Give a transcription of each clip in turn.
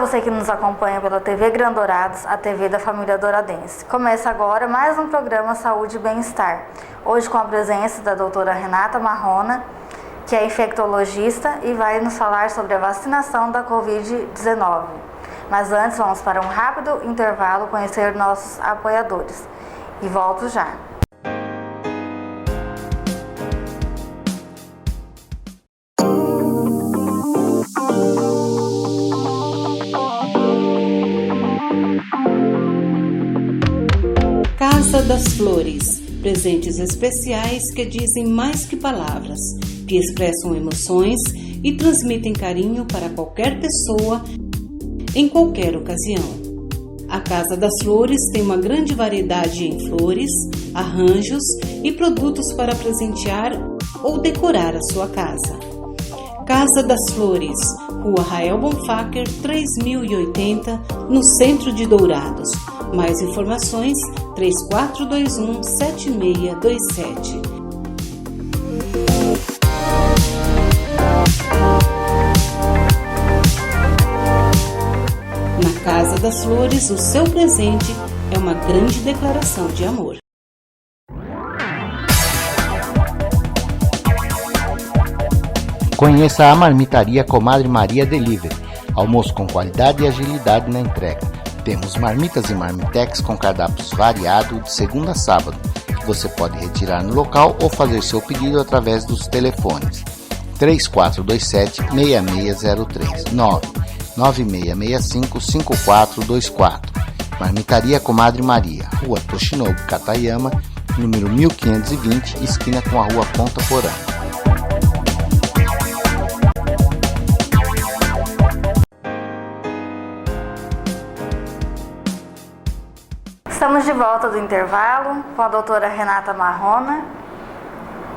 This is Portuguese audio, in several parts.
você que nos acompanha pela TV Grandourados, a TV da família douradense. Começa agora mais um programa Saúde e Bem-Estar. Hoje com a presença da doutora Renata Marrona, que é infectologista e vai nos falar sobre a vacinação da Covid-19. Mas antes vamos para um rápido intervalo conhecer nossos apoiadores. E volto já. Casa das Flores, presentes especiais que dizem mais que palavras, que expressam emoções e transmitem carinho para qualquer pessoa, em qualquer ocasião. A Casa das Flores tem uma grande variedade em flores, arranjos e produtos para presentear ou decorar a sua casa. Casa das Flores, Rua Rael Bonfacker, 3080, no centro de Dourados. Mais informações, 3421-7627. Na Casa das Flores, o seu presente é uma grande declaração de amor. Conheça a Marmitaria Comadre Maria Delivery. Almoço com qualidade e agilidade na entrega. Temos marmitas e marmitex com cardápios variados de segunda a sábado, que você pode retirar no local ou fazer seu pedido através dos telefones 3427-6603 99665-5424. Marmitaria Comadre Maria, Rua Toshinobu Katayama, número 1520, esquina com a Rua Ponta Porã. Estamos de volta do intervalo com a doutora Renata Marrona.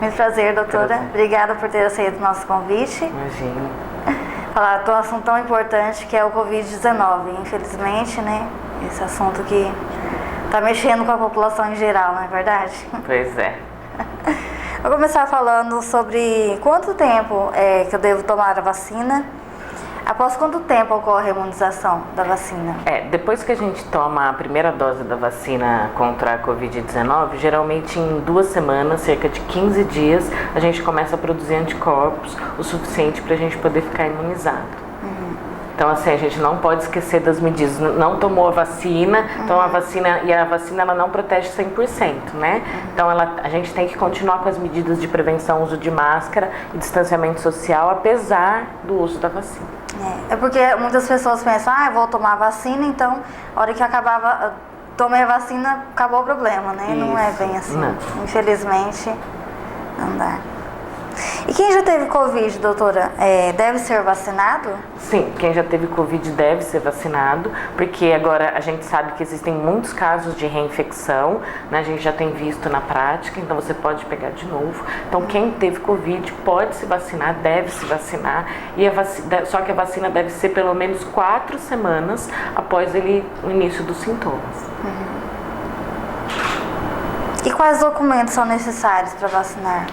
Muito prazer, doutora. Obrigada por ter aceito o nosso convite. Imagina. Falar de um assunto tão importante que é o Covid-19. Infelizmente, né? Esse assunto que está mexendo com a população em geral, não é verdade? Pois é. Vou começar falando sobre quanto tempo que eu devo tomar a vacina. Após quanto tempo ocorre a imunização da vacina? Depois que a gente toma a primeira dose da vacina contra a Covid-19, geralmente em 2 semanas, cerca de 15 dias, a gente começa a produzir anticorpos o suficiente para a gente poder ficar imunizado. Então, assim, a gente não pode esquecer das medidas. Não tomou a vacina, então a vacina ela não protege 100%, né? Então, a gente tem que continuar com as medidas de prevenção, uso de máscara e distanciamento social, apesar do uso da vacina. É porque muitas pessoas pensam, eu vou tomar a vacina, então, a hora que tomei a vacina, acabou o problema, né? Isso, não é bem assim. Não. Infelizmente, não dá. E quem já teve Covid, doutora, deve ser vacinado? Sim, quem já teve Covid deve ser vacinado, porque agora a gente sabe que existem muitos casos de reinfecção, né? A gente já tem visto na prática, então você pode pegar de novo. Então quem teve Covid pode se vacinar, deve se vacinar, só que a vacina deve ser pelo menos 4 semanas após o início dos sintomas. E quais documentos são necessários para vacinar?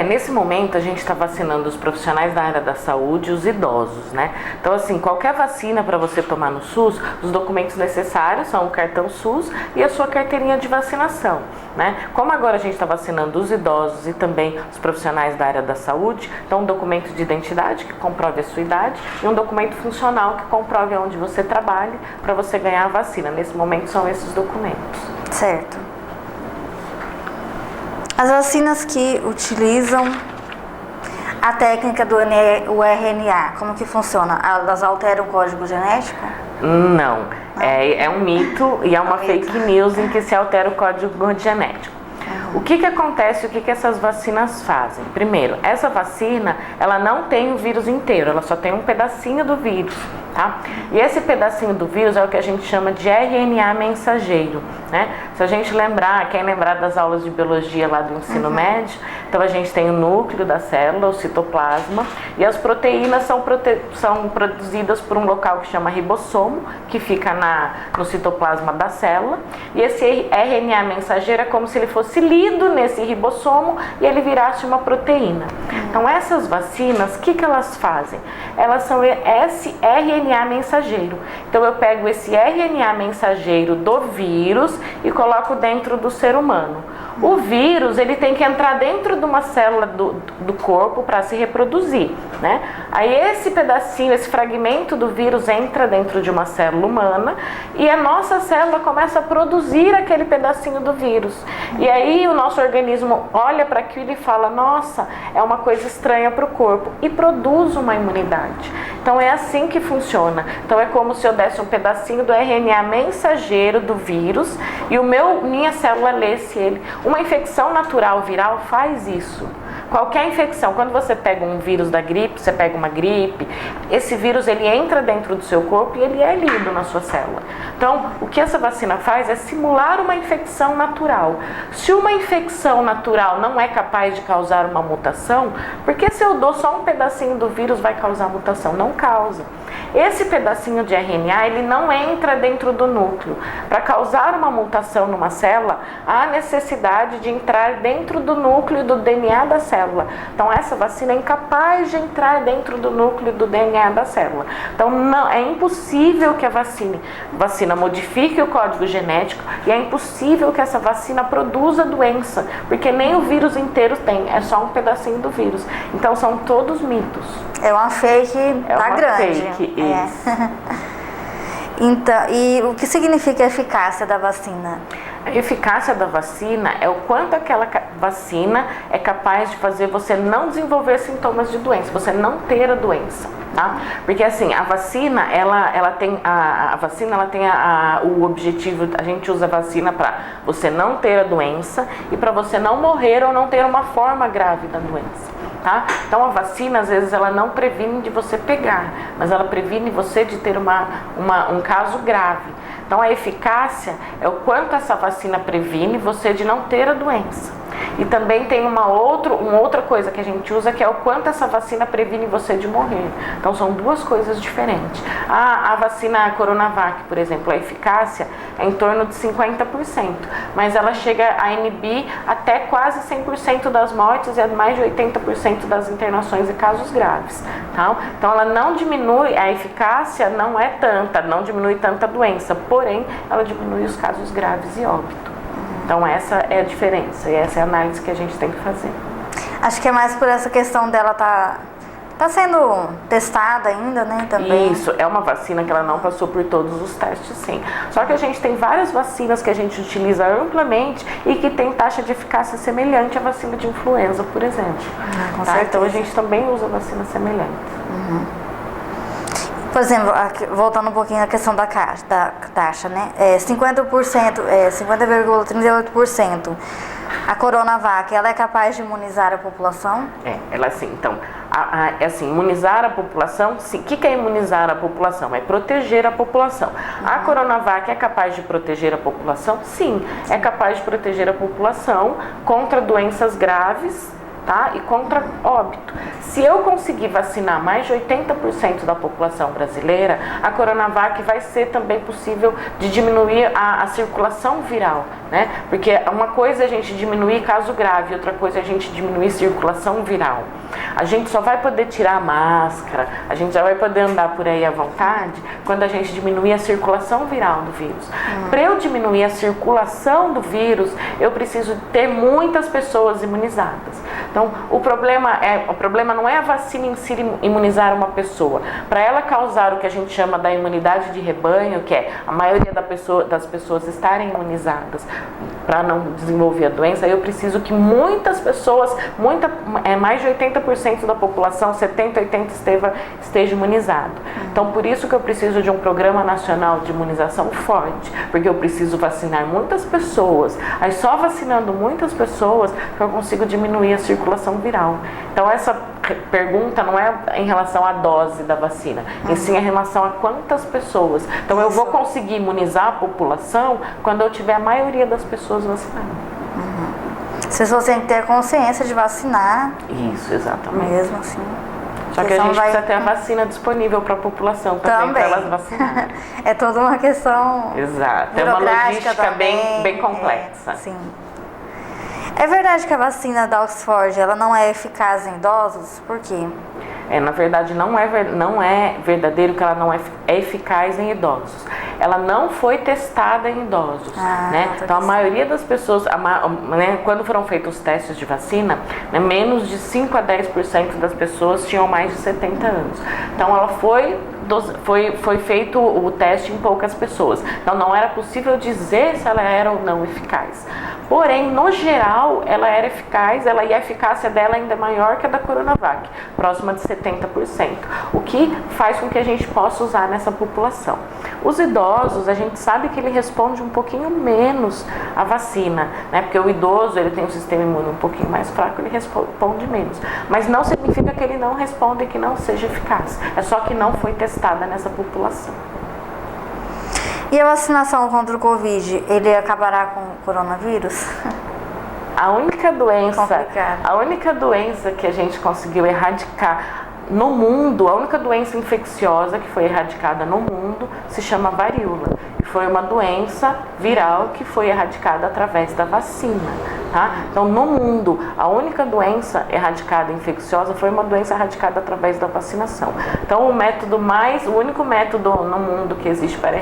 Nesse momento a gente está vacinando os profissionais da área da saúde e os idosos, né? Então, assim, qualquer vacina para você tomar no SUS, os documentos necessários são o cartão SUS e a sua carteirinha de vacinação, né? Como agora a gente está vacinando os idosos e também os profissionais da área da saúde, então um documento de identidade que comprove a sua idade e um documento funcional que comprove onde você trabalha para você ganhar a vacina. Nesse momento são esses documentos. Certo. As vacinas que utilizam a técnica do RNA, como que funciona? Elas alteram o código genético? Não. É um mito e é uma fake news em que se altera o código genético. O que acontece, o que essas vacinas fazem? Primeiro, essa vacina, ela não tem o vírus inteiro, ela só tem um pedacinho do vírus, tá? E esse pedacinho do vírus é o que a gente chama de RNA mensageiro, né? Se a gente quem lembrar das aulas de biologia lá do ensino médio, então a gente tem o núcleo da célula, o citoplasma, e as proteínas são produzidas por um local que chama ribossomo, que fica no citoplasma da célula, e esse RNA mensageiro é como se ele fosse lido nesse ribossomo e ele virasse uma proteína. Então essas vacinas, o que elas fazem? Elas são esse RNA mensageiro. Então eu pego esse RNA mensageiro do vírus e coloco dentro do ser humano. O vírus, ele tem que entrar dentro de uma célula do corpo para se reproduzir, né? Aí esse pedacinho, esse fragmento do vírus entra dentro de uma célula humana e a nossa célula começa a produzir aquele pedacinho do vírus. E aí o nosso organismo olha para aquilo e fala, nossa, é uma coisa estranha para o corpo, e produz uma imunidade. Então é assim que funciona. Então é como se eu desse um pedacinho do RNA mensageiro do vírus e minha célula lesse ele. Uma infecção natural viral faz isso. Qualquer infecção, quando você pega um vírus da gripe, você pega uma gripe, esse vírus ele entra dentro do seu corpo e ele é lido na sua célula. Então, o que essa vacina faz é simular uma infecção natural. Se uma infecção natural não é capaz de causar uma mutação, por que se eu dou só um pedacinho do vírus vai causar mutação? Não causa. Esse pedacinho de RNA, ele não entra dentro do núcleo. Para causar uma mutação numa célula, há necessidade de entrar dentro do núcleo do DNA da célula. Então, essa vacina é incapaz de entrar dentro do núcleo do DNA da célula. Então, é impossível que a vacina modifique o código genético e é impossível que essa vacina produza doença, porque nem o vírus inteiro tem, é só um pedacinho do vírus. Então, são todos mitos. É uma fake grande. Fake, isso. Então, e o que significa a eficácia da vacina? A eficácia da vacina é o quanto aquela vacina é capaz de fazer você não desenvolver sintomas de doença, você não ter a doença, tá? Porque assim, a vacina, ela tem o objetivo, a gente usa a vacina para você não ter a doença e para você não morrer ou não ter uma forma grave da doença. Tá? Então a vacina às vezes ela não previne de você pegar, mas ela previne você de ter um caso grave. Então a eficácia é o quanto essa vacina previne você de não ter a doença. E também tem uma outra coisa que a gente usa, que é o quanto essa vacina previne você de morrer. Então são duas coisas diferentes. A vacina Coronavac, por exemplo, a eficácia é em torno de 50%, mas ela chega a inibir até quase 100% das mortes e mais de 80% das internações e casos graves. Tá? Então ela não diminui, a eficácia não é tanta, não diminui tanta doença, porém ela diminui os casos graves e óbito. Então essa é a diferença e essa é a análise que a gente tem que fazer. Acho que é mais por essa questão dela tá sendo testada ainda, né, também. Isso, é uma vacina que ela não passou por todos os testes, sim. Só que a gente tem várias vacinas que a gente utiliza amplamente e que tem taxa de eficácia semelhante à vacina de influenza, por exemplo. Com tá? certeza. Então a gente também usa vacina semelhante. Por exemplo, voltando um pouquinho à questão da taxa, né? 50%, 50,38%. A Coronavac, ela é capaz de imunizar a população? Ela assim, então, imunizar a população, sim. O que é imunizar a população? É proteger a população. A Coronavac é capaz de proteger a população? Sim, é capaz de proteger a população contra doenças graves, tá? E contra óbito. Se eu conseguir vacinar mais de 80% da população brasileira, a Coronavac vai ser também possível de diminuir a circulação viral, né? Porque uma coisa é a gente diminuir caso grave, outra coisa é a gente diminuir circulação viral. A gente só vai poder tirar a máscara, a gente já vai poder andar por aí à vontade quando a gente diminuir a circulação viral do vírus. Para eu diminuir a circulação do vírus, eu preciso ter muitas pessoas imunizadas. Então, o problema não é a vacina em si imunizar uma pessoa. Para ela causar o que a gente chama da imunidade de rebanho, que é a maioria das pessoas estarem imunizadas para não desenvolver a doença, eu preciso que muitas pessoas, mais de 80% da população, 70, 80 esteja imunizado. Então, por isso que eu preciso de um programa nacional de imunização forte, porque eu preciso vacinar muitas pessoas. Aí só vacinando muitas pessoas que eu consigo diminuir a circulação viral. Então, essa pergunta não é em relação à dose da vacina, e sim em relação a quantas pessoas. Então, eu vou conseguir imunizar a população quando eu tiver a maioria das pessoas vacinadas. Vocês vão ter que ter consciência de vacinar. Isso, exatamente. Mesmo assim. Só que a gente precisa ter a vacina disponível para a população também, para elas vacinarem. É toda uma questão. Exato. É uma logística bem complexa. Sim. É verdade que a vacina da Oxford, ela não é eficaz em idosos? Por quê? Na verdade, não é verdadeiro que ela não é eficaz em idosos. Ela não foi testada em idosos, né? Então, a maioria das pessoas, né, quando foram feitos os testes de vacina, né, menos de 5 a 10% das pessoas tinham mais de 70 anos. Então, ela foi feito o teste em poucas pessoas. Então, não era possível dizer se ela era ou não eficaz. Porém, no geral, ela era eficaz, e a eficácia dela ainda é maior que a da Coronavac, próxima de 70%, o que faz com que a gente possa usar nessa população. Os idosos, a gente sabe que ele responde um pouquinho menos à vacina, né? Porque o idoso, ele tem um sistema imune um pouquinho mais fraco, ele responde menos. Mas não significa que ele não responda e que não seja eficaz. É só que não foi testada nessa população. E a vacinação contra o Covid, ele acabará com o coronavírus? A única doença que a gente conseguiu erradicar no mundo, a única doença infecciosa que foi erradicada no mundo se chama varíola. E foi uma doença viral que foi erradicada através da vacina, tá? Então, no mundo, a única doença erradicada infecciosa foi uma doença erradicada através da vacinação. Então, o único método no mundo que existe para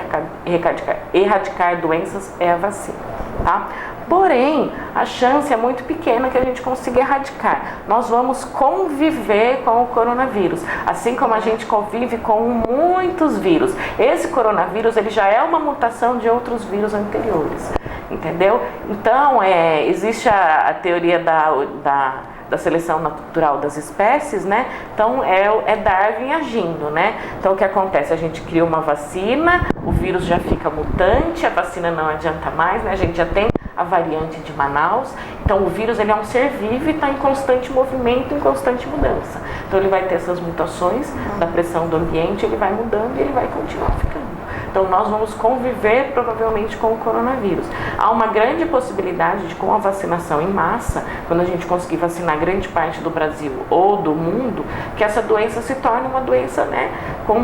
erradicar doenças é a vacina, tá? Porém, a chance é muito pequena que a gente consiga erradicar. Nós vamos conviver com o coronavírus, assim como a gente convive com muitos vírus. Esse coronavírus, ele já é uma mutação de outros vírus anteriores, entendeu? Então, existe a teoria da seleção natural das espécies, né? Então, é Darwin agindo, né? Então, o que acontece? A gente cria uma vacina, o vírus já fica mutante, a vacina não adianta mais, né? A gente já tem a variante de Manaus. Então, o vírus, ele é um ser vivo e está em constante movimento, em constante mudança. Então, ele vai ter essas mutações da pressão do ambiente, ele vai mudando e ele vai continuar ficando. Então, nós vamos conviver provavelmente com o coronavírus. Há uma grande possibilidade de, com a vacinação em massa, quando a gente conseguir vacinar grande parte do Brasil ou do mundo, que essa doença se torne uma doença, né, com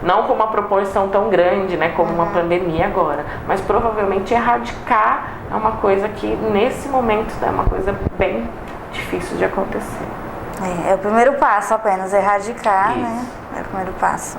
não com uma proporção tão grande, né, como uma pandemia agora, mas provavelmente erradicar é uma coisa que, nesse momento, é uma coisa bem difícil de acontecer. É o primeiro passo apenas, erradicar, Isso. né? É o primeiro passo.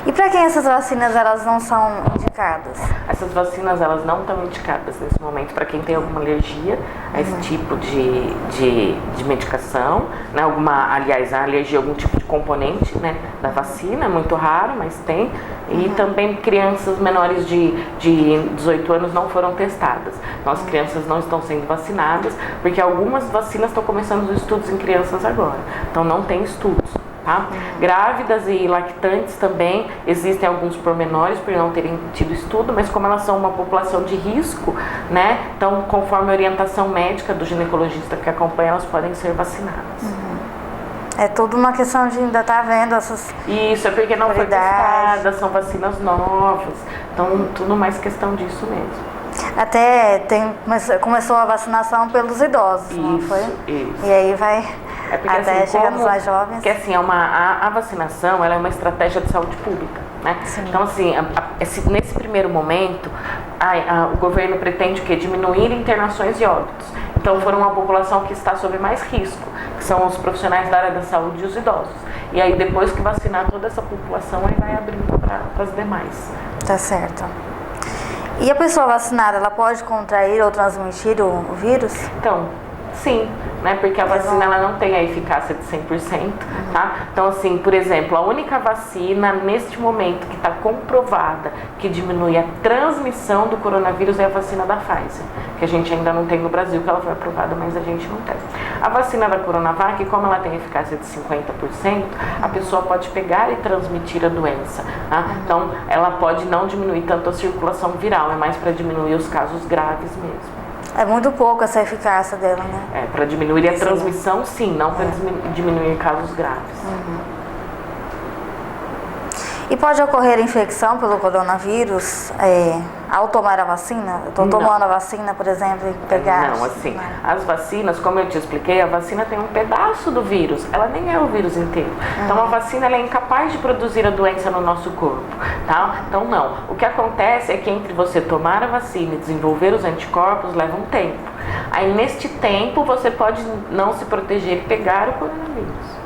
E para quem essas vacinas, elas não são indicadas? Essas vacinas, elas não estão indicadas nesse momento para quem tem alguma alergia a esse tipo de medicação, né? A alergia a algum tipo de componente, né, da vacina, é muito raro, mas tem. E também crianças menores de 18 anos não foram testadas. Então, as crianças não estão sendo vacinadas, porque algumas vacinas estão começando os estudos em crianças agora. Então, não tem estudos. Tá? Grávidas e lactantes também existem alguns pormenores por não terem tido estudo, mas como elas são uma população de risco, né? Então, conforme a orientação médica do ginecologista que acompanha, elas podem ser vacinadas. É tudo uma questão de ainda estar vendo essas... Isso, é porque não foi testada, são vacinas novas, então tudo mais questão disso mesmo. Até começou a vacinação pelos idosos, não foi? Isso. E aí vai... É porque, até assim, chegar nos mais jovens. Porque assim, a vacinação, ela é uma estratégia de saúde pública, né? Sim. Então, assim, nesse primeiro momento, o governo pretende o quê? Diminuir internações e óbitos. Então, for uma população que está sob mais risco, que são os profissionais da área da saúde e os idosos. E aí, depois que vacinar toda essa população, aí vai abrindo para as demais. Tá certo. E a pessoa vacinada, ela pode contrair ou transmitir o vírus? Então, sim, né? Porque a vacina, ela não tem a eficácia de 100%, tá? Então, assim, por exemplo, a única vacina neste momento que está comprovada que diminui a transmissão do coronavírus é a vacina da Pfizer, que a gente ainda não tem no Brasil, que ela foi aprovada, mas a gente não tem. A vacina da Coronavac, como ela tem eficácia de 50%, a pessoa pode pegar e transmitir a doença, tá? Então, ela pode não diminuir tanto a circulação viral, é mais para diminuir os casos graves mesmo. É muito pouco essa eficácia dela, né? Para diminuir a transmissão, sim, não para diminuir casos graves. E pode ocorrer infecção pelo coronavírus ao tomar a vacina? Eu estou tomando a vacina, por exemplo, e pegar... Não, assim, as vacinas, como eu te expliquei, a vacina tem um pedaço do vírus, ela nem é o vírus inteiro. Então a vacina ela é incapaz de produzir a doença no nosso corpo, tá? Então não, o que acontece é que entre você tomar a vacina e desenvolver os anticorpos leva um tempo. Aí neste tempo você pode não se proteger e pegar o coronavírus.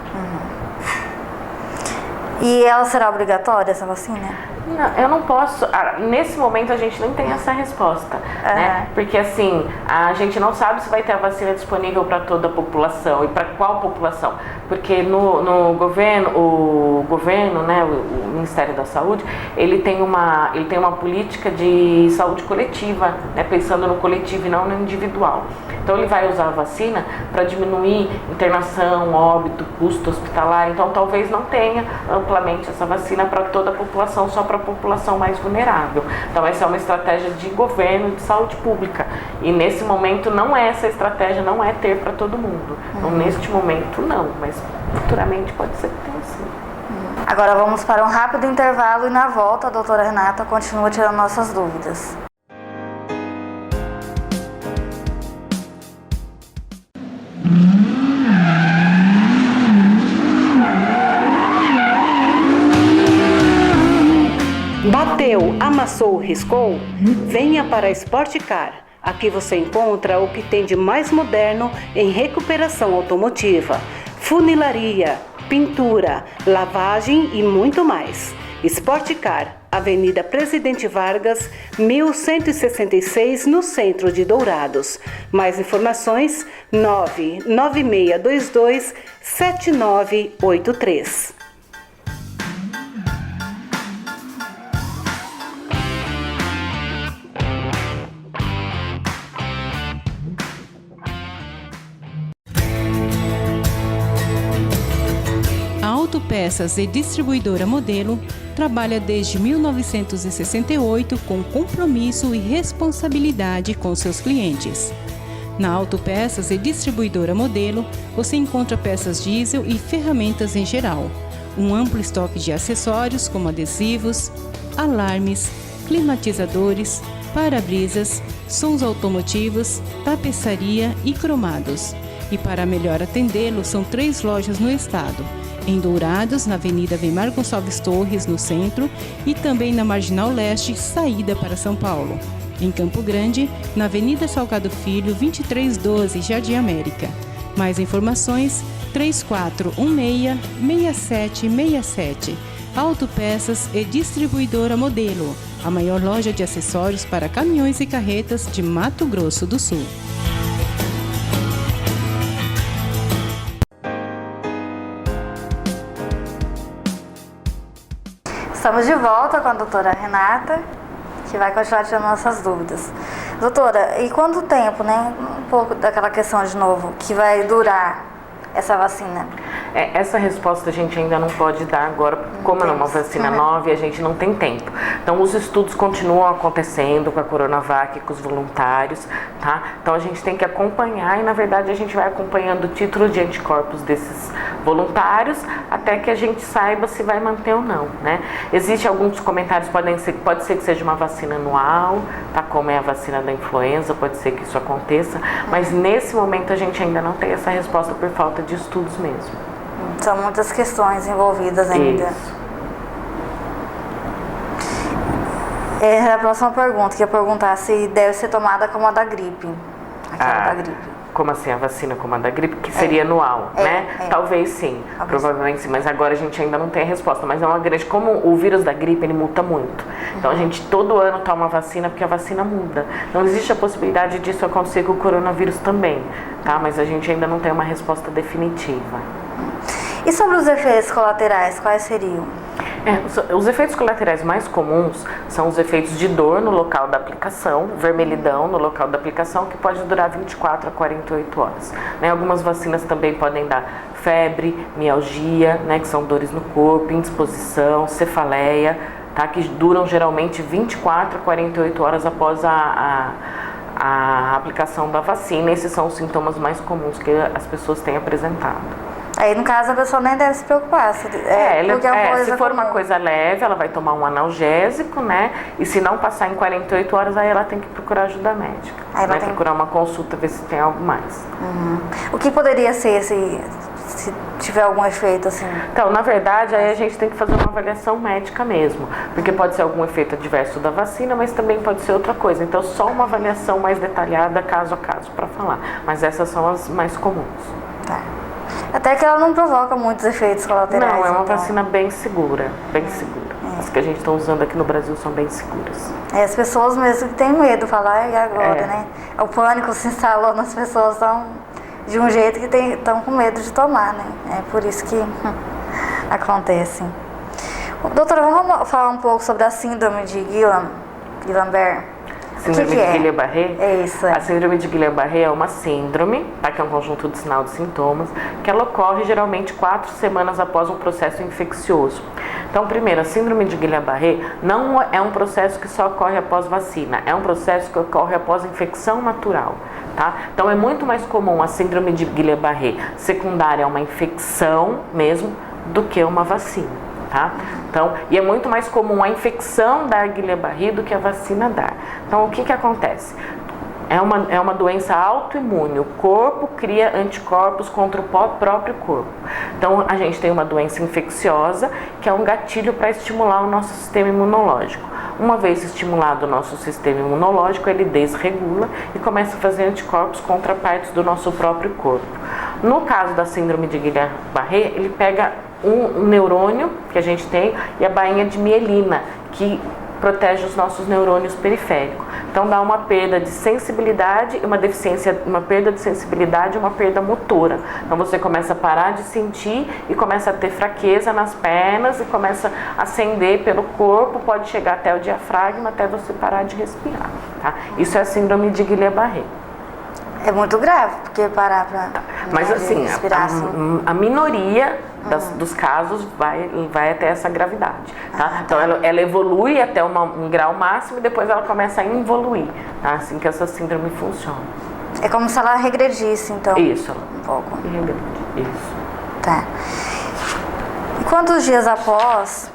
E ela será obrigatória, essa vacina? Não, eu não posso, nesse momento a gente nem tem essa resposta, né? Porque assim, a gente não sabe se vai ter a vacina disponível para toda a população e para qual população, porque no governo, o governo, né, o Ministério da Saúde, ele tem uma política de saúde coletiva, né, pensando no coletivo e não no individual. Então ele vai usar a vacina para diminuir internação, óbito, custo hospitalar, então talvez não tenha amplamente essa vacina para toda a população, só para a população mais vulnerável. Então essa é uma estratégia de governo de saúde pública e nesse momento não é essa estratégia, não é ter para todo mundo. Então neste momento não, mas futuramente pode ser que tenha sim. Agora vamos para um rápido intervalo e na volta a doutora Renata continua tirando nossas dúvidas. Bateu, amassou, riscou? Venha para a Sportcar. Aqui você encontra o que tem de mais moderno em recuperação automotiva, funilaria, pintura, lavagem e muito mais. Sportcar, Avenida Presidente Vargas, 1166, no centro de Dourados. Mais informações, 99622-7983. Autopeças e Distribuidora Modelo trabalha desde 1968 com compromisso e responsabilidade com seus clientes. Na Autopeças e Distribuidora Modelo, você encontra peças diesel e ferramentas em geral, um amplo estoque de acessórios como adesivos, alarmes, climatizadores, para-brisas, sons automotivos, tapeçaria e cromados. E para melhor atendê-lo, são 3 lojas no estado. Em Dourados, na Avenida Weimar Gonçalves Torres, no centro, e também na Marginal Leste, saída para São Paulo. Em Campo Grande, na Avenida Salgado Filho, 2312, Jardim América. Mais informações, 3416-6767. Autopeças e Distribuidora Modelo, a maior loja de acessórios para caminhões e carretas de Mato Grosso do Sul. Estamos de volta com a doutora Renata, que vai continuar tirando nossas dúvidas. Doutora, e quanto tempo, né, um pouco daquela questão de novo, que vai durar essa vacina? Essa resposta a gente ainda não pode dar agora, como é uma vacina nova e a gente não tem tempo. Então os estudos continuam acontecendo com a Coronavac, com os voluntários, tá? Então a gente tem que acompanhar e na verdade a gente vai acompanhando o título de anticorpos desses voluntários até que a gente saiba se vai manter ou não, né? Existem alguns comentários, pode ser que seja uma vacina anual, tá? Como é a vacina da influenza, pode ser que isso aconteça, mas nesse momento a gente ainda não tem essa resposta por falta de estudos mesmo. São muitas questões envolvidas ainda. Isso. A próxima pergunta, que ia perguntar se deve ser tomada como a da gripe. Aquela da gripe. Como assim, a vacina como a da gripe, que seria anual, né? Talvez sim, provavelmente sim, mas agora a gente ainda não tem a resposta. Mas é uma grande, como o vírus da gripe, ele muta muito. Então a gente todo ano toma vacina, porque a vacina muda. Não existe a possibilidade disso acontecer com o coronavírus também, tá? Mas a gente ainda não tem uma resposta definitiva. E sobre os efeitos colaterais, quais seriam? Os efeitos colaterais mais comuns são os efeitos de dor no local da aplicação, vermelhidão no local da aplicação, que pode durar 24 a 48 horas. Né? Algumas vacinas também podem dar febre, mialgia, né? Que são dores no corpo, indisposição, cefaleia, tá? Que duram geralmente 24 a 48 horas após a aplicação da vacina. Esses são os sintomas mais comuns que as pessoas têm apresentado. Aí, no caso, a pessoa nem deve se preocupar. Se for uma coisa leve, ela vai tomar um analgésico, né? E se não passar em 48 horas, aí ela tem que procurar ajuda médica. Aí ela tem que procurar uma consulta, ver se tem algo mais. O que poderia ser se tiver algum efeito, assim? Então, na verdade, aí a gente tem que fazer uma avaliação médica mesmo. Porque pode ser algum efeito adverso da vacina, mas também pode ser outra coisa. Então, só uma avaliação mais detalhada, caso a caso, para falar. Mas essas são as mais comuns. Tá. Até que ela não provoca muitos efeitos colaterais. Não, é uma vacina bem segura, bem segura. As que a gente está usando aqui no Brasil são bem seguras. As pessoas mesmo que têm medo, falar, e agora, né? O pânico se instalou nas pessoas de um jeito que estão com medo de tomar, né? É por isso que acontece. Doutora, vamos falar um pouco sobre a síndrome de Guillain-Barré? Síndrome de Guillain-Barré? É isso. A síndrome de Guillain-Barré é uma síndrome, tá, que é um conjunto de sinal de sintomas, que ela ocorre geralmente 4 semanas após um processo infeccioso. Então, primeiro, a síndrome de Guillain-Barré não é um processo que só ocorre após vacina, é um processo que ocorre após infecção natural. Tá? Então, é muito mais comum a síndrome de Guillain-Barré secundária a uma infecção mesmo do que uma vacina. Tá? Então, e é muito mais comum a infecção dar Guillain-Barré do que a vacina dar. Então, o que acontece? É uma doença autoimune, o corpo cria anticorpos contra o próprio corpo. Então, a gente tem uma doença infecciosa, que é um gatilho para estimular o nosso sistema imunológico. Uma vez estimulado o nosso sistema imunológico, ele desregula e começa a fazer anticorpos contra partes do nosso próprio corpo. No caso da síndrome de Guillain-Barré, ele pega um neurônio que a gente tem e a bainha de mielina, que protege os nossos neurônios periféricos. Então dá uma perda de sensibilidade, uma perda de sensibilidade e uma perda motora. Então você começa a parar de sentir e começa a ter fraqueza nas pernas e começa a acender pelo corpo, pode chegar até o diafragma, até você parar de respirar. Tá? Isso é a síndrome de Guillain-Barré. É muito grave, porque parar para Mas assim, respirar assim. A minoria dos casos vai até essa gravidade, tá? Então ela evolui até um grau máximo e depois ela começa a involuir, tá? Assim que essa síndrome funciona. É como se ela regredisse, então. Isso. Um pouco. E regrede, isso. Tá. E quantos dias após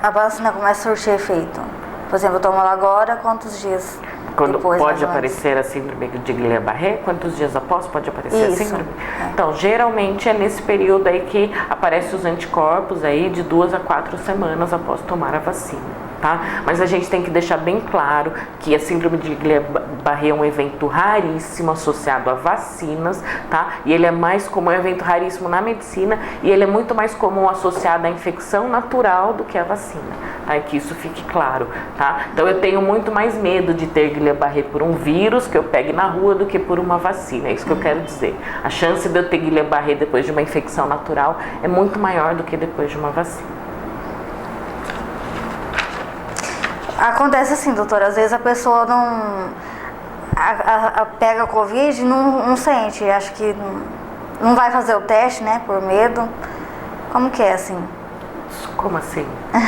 a vacina começa a surtir efeito? Por exemplo, eu tomo ela agora, quantos dias Quando depois, pode aparecer a síndrome de Guillain-Barré? Quantos dias após pode aparecer a síndrome? Então, geralmente é nesse período aí que aparecem os anticorpos aí de 2 a 4 semanas após tomar a vacina. Tá? Mas a gente tem que deixar bem claro que a síndrome de Guillain-Barré é um evento raríssimo associado a vacinas, tá? E ele é mais comum, é um evento raríssimo na medicina e ele é muito mais comum associado à infecção natural do que à vacina, tá? E que isso fique claro, tá? Então eu tenho muito mais medo de ter Guillain-Barré por um vírus que eu pegue na rua do que por uma vacina, é isso que eu quero dizer. A chance de eu ter Guillain-Barré depois de uma infecção natural é muito maior do que depois de uma vacina. Acontece assim, doutora, às vezes a pessoa não pega a Covid e não sente, acho que não vai fazer o teste, né, por medo. Como que é assim? Como assim?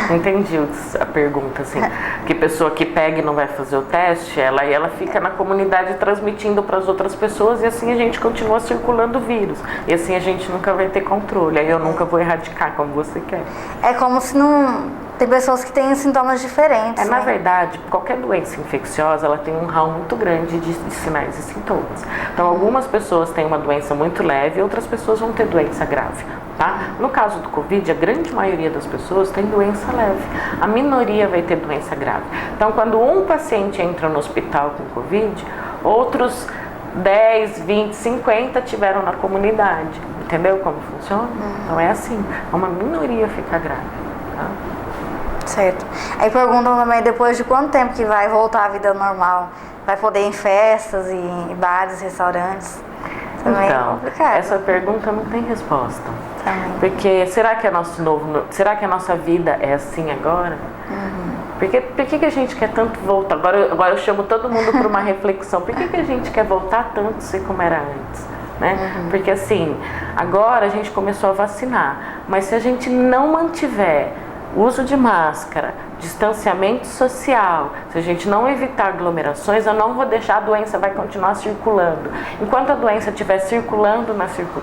Não entendi a pergunta, assim. Que pessoa que pega e não vai fazer o teste, ela fica na comunidade transmitindo para as outras pessoas e assim a gente continua circulando o vírus. E assim a gente nunca vai ter controle, aí eu nunca vou erradicar como você quer. É como se não... Tem pessoas que têm sintomas diferentes, Na verdade, qualquer doença infecciosa, ela tem um rol muito grande de sinais e sintomas. Então, algumas pessoas têm uma doença muito leve, outras pessoas vão ter doença grave, tá? No caso do Covid, a grande maioria das pessoas tem doença leve. A minoria vai ter doença grave. Então, quando um paciente entra no hospital com Covid, outros 10, 20, 50 tiveram na comunidade. Entendeu como funciona? Então, é assim, uma minoria fica grave, tá? Certo. Aí perguntam também depois de quanto tempo que vai voltar à vida normal. Vai poder ir em festas, em bares, restaurantes? Também então, é complicado. Essa pergunta não tem resposta. Também. Porque será que será que a nossa vida é assim agora? Por que a gente quer tanto voltar? Agora eu chamo todo mundo para uma reflexão. Por que a gente quer voltar tanto ser como era antes? Né? Porque assim, agora a gente começou a vacinar, mas se a gente não mantiver uso de máscara, distanciamento social, se a gente não evitar aglomerações, eu não vou deixar, a doença vai continuar circulando. Enquanto a doença estiver circulando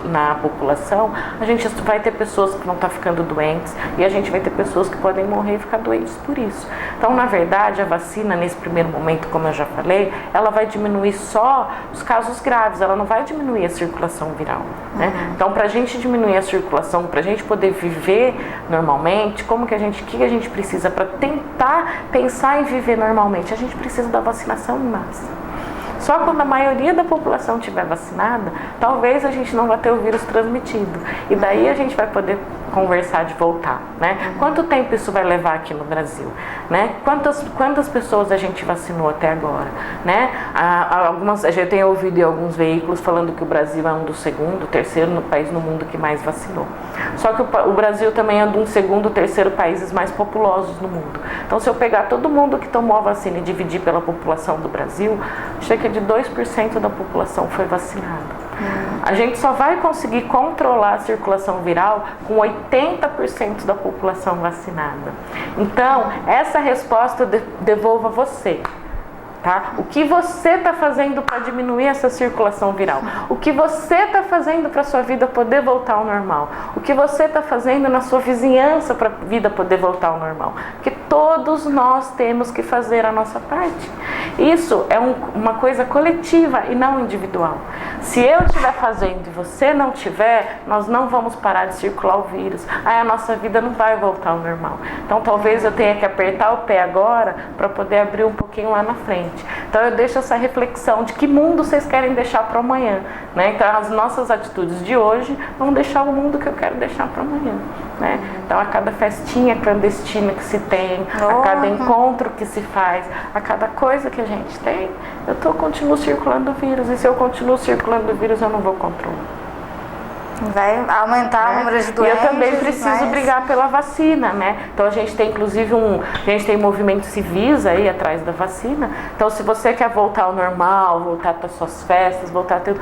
na população, a gente vai ter pessoas que vão estar ficando doentes e a gente vai ter pessoas que podem morrer e ficar doentes por isso. Então, na verdade, a vacina, nesse primeiro momento, como eu já falei, ela vai diminuir só os casos graves, ela não vai diminuir a circulação viral, né? Então, para a gente diminuir a circulação, para a gente poder viver normalmente, o que a gente precisa para tentar pensar em viver normalmente? A gente precisa da vacinação em massa. Só quando a maioria da população estiver vacinada, talvez a gente não vá ter o vírus transmitido. E daí a gente vai poder conversar de voltar, né? Quanto tempo isso vai levar aqui no Brasil, né? Quantas pessoas a gente vacinou até agora, né? A gente tem ouvido em alguns veículos falando que o Brasil é um do segundo, terceiro país no mundo que mais vacinou. Só que o Brasil também é um dos segundo, terceiro países mais populosos no mundo. Então, se eu pegar todo mundo que tomou a vacina e dividir pela população do Brasil, cerca de 2% da população foi vacinada. A gente só vai conseguir controlar a circulação viral com 80% da população vacinada. Então, essa resposta eu devolvo a você. Tá? O que você está fazendo para diminuir essa circulação viral? O que você está fazendo para a sua vida poder voltar ao normal? O que você está fazendo na sua vizinhança para a vida poder voltar ao normal? Porque todos nós temos que fazer a nossa parte. Isso é uma coisa coletiva e não individual. Se eu estiver fazendo e você não tiver, nós não vamos parar de circular o vírus. Aí a nossa vida não vai voltar ao normal. Então talvez eu tenha que apertar o pé agora para poder abrir um pouquinho lá na frente. Então eu deixo essa reflexão de que mundo vocês querem deixar para amanhã, né? Então as nossas atitudes de hoje vão deixar o mundo que eu quero deixar para amanhã, né? Então a cada festinha clandestina que se tem, a cada encontro que se faz, a cada coisa que a gente tem, eu continuo circulando o vírus, e se eu continuo circulando o vírus eu não vou controlar. Vai aumentar o número de doentes. E eu também preciso brigar pela vacina, né? Então a gente tem inclusive a gente tem movimentos civis aí atrás da vacina. Então se você quer voltar ao normal, voltar para suas festas, voltar a ter...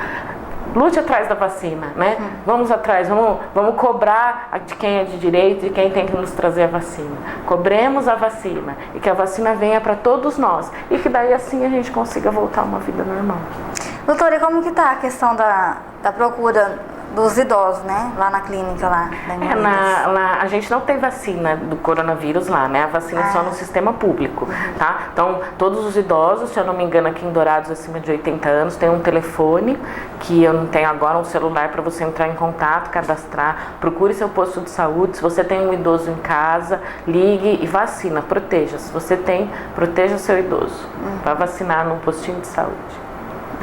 Lute atrás da vacina, né? Vamos atrás, vamos cobrar de quem é de direito, de quem tem que nos trazer a vacina. Cobremos a vacina e que a vacina venha para todos nós e que daí assim a gente consiga voltar a uma vida normal. Doutora, e como que está a questão da procura dos idosos, né? Lá na clínica lá. A gente não tem vacina do coronavírus lá, né? A vacina é só no sistema público, tá? Então, todos os idosos, se eu não me engano, aqui em Dourados, acima de 80 anos, tem um telefone, que eu não tenho agora, um celular para você entrar em contato, cadastrar, procure seu posto de saúde. Se você tem um idoso em casa, ligue e vacina, proteja. Se você tem, proteja seu idoso, para vacinar num postinho de saúde.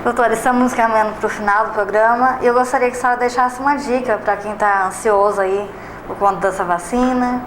Doutora, estamos caminhando para o final do programa e eu gostaria que a senhora deixasse uma dica para quem está ansioso aí por conta dessa vacina.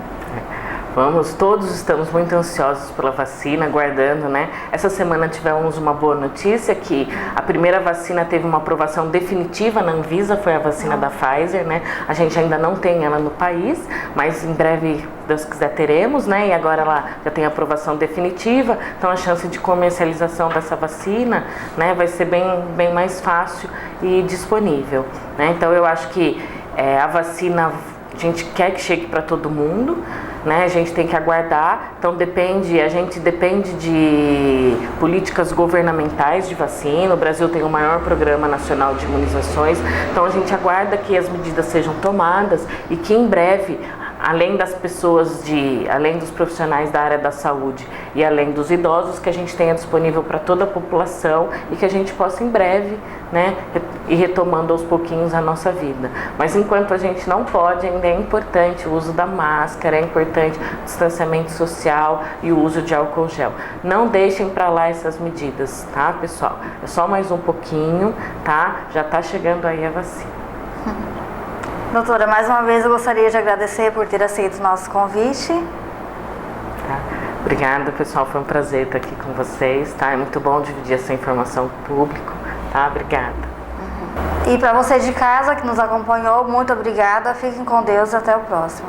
Todos estamos muito ansiosos pela vacina, aguardando, né? Essa semana tivemos uma boa notícia, que a primeira vacina teve uma aprovação definitiva na Anvisa, foi a vacina da Pfizer, né? A gente ainda não tem ela no país, mas em breve, Deus quiser, teremos, né? E agora ela já tem aprovação definitiva, então a chance de comercialização dessa vacina, né, vai ser bem mais fácil e disponível, né? Então eu acho que a vacina, a gente quer que chegue para todo mundo, né? A gente tem que aguardar, então a gente depende de políticas governamentais de vacina. O Brasil tem o maior programa nacional de imunizações, então a gente aguarda que as medidas sejam tomadas e que em breve, além das pessoas, além dos profissionais da área da saúde e além dos idosos, que a gente tenha disponível para toda a população e que a gente possa em breve, né, ir retomando aos pouquinhos a nossa vida. Mas enquanto a gente não pode, ainda é importante o uso da máscara, é importante o distanciamento social e o uso de álcool gel. Não deixem para lá essas medidas, tá, pessoal? É só mais um pouquinho, tá? Já está chegando aí a vacina. Doutora, mais uma vez eu gostaria de agradecer por ter aceito o nosso convite. Tá. Obrigada, pessoal. Foi um prazer estar aqui com vocês, tá? É muito bom dividir essa informação com o público, tá? Obrigada. E para você de casa que nos acompanhou, muito obrigada. Fiquem com Deus e até o próximo.